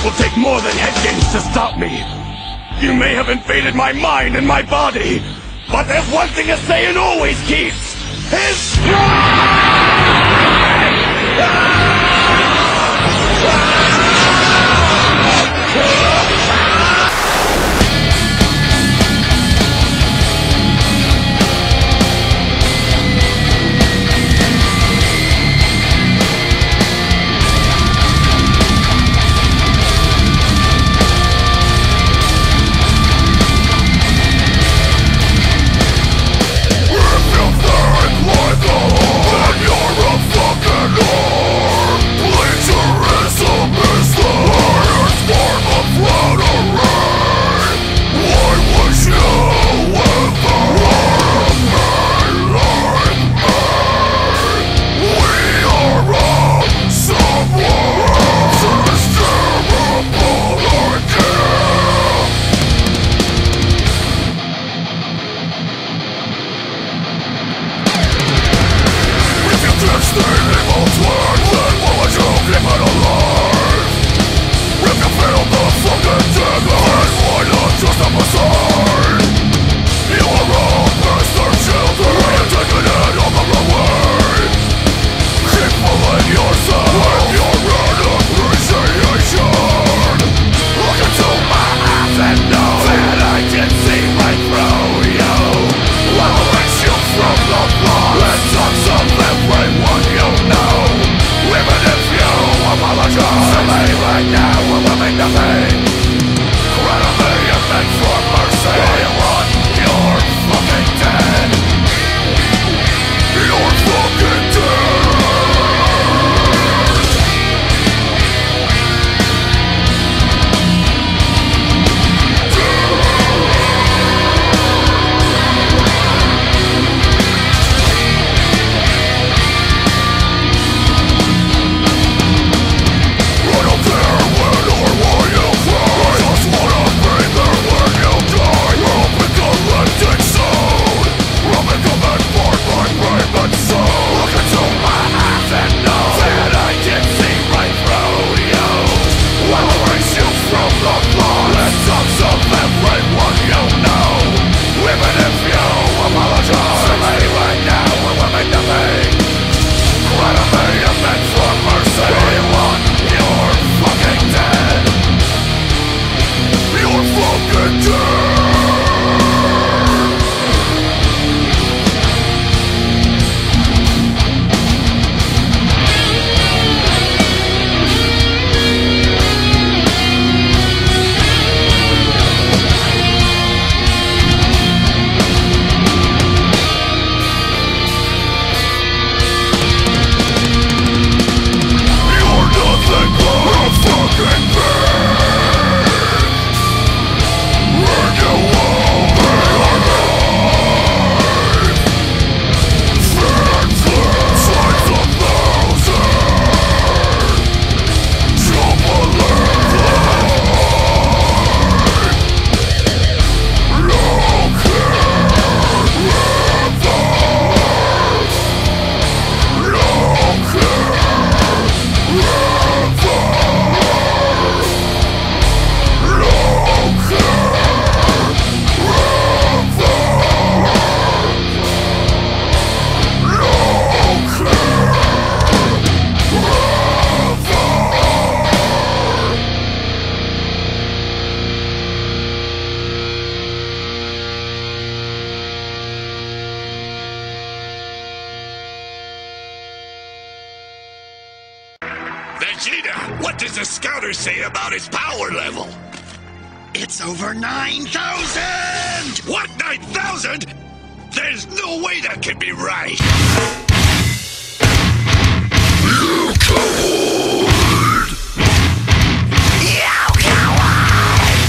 will take more than head games to stop me. You may have invaded my mind and my body, but there's one thing a Saiyan always keeps. His pride! Vegeta, what does the scouter say about his power level? It's over 9,000! What, 9,000? There's no way that can be right! You coward!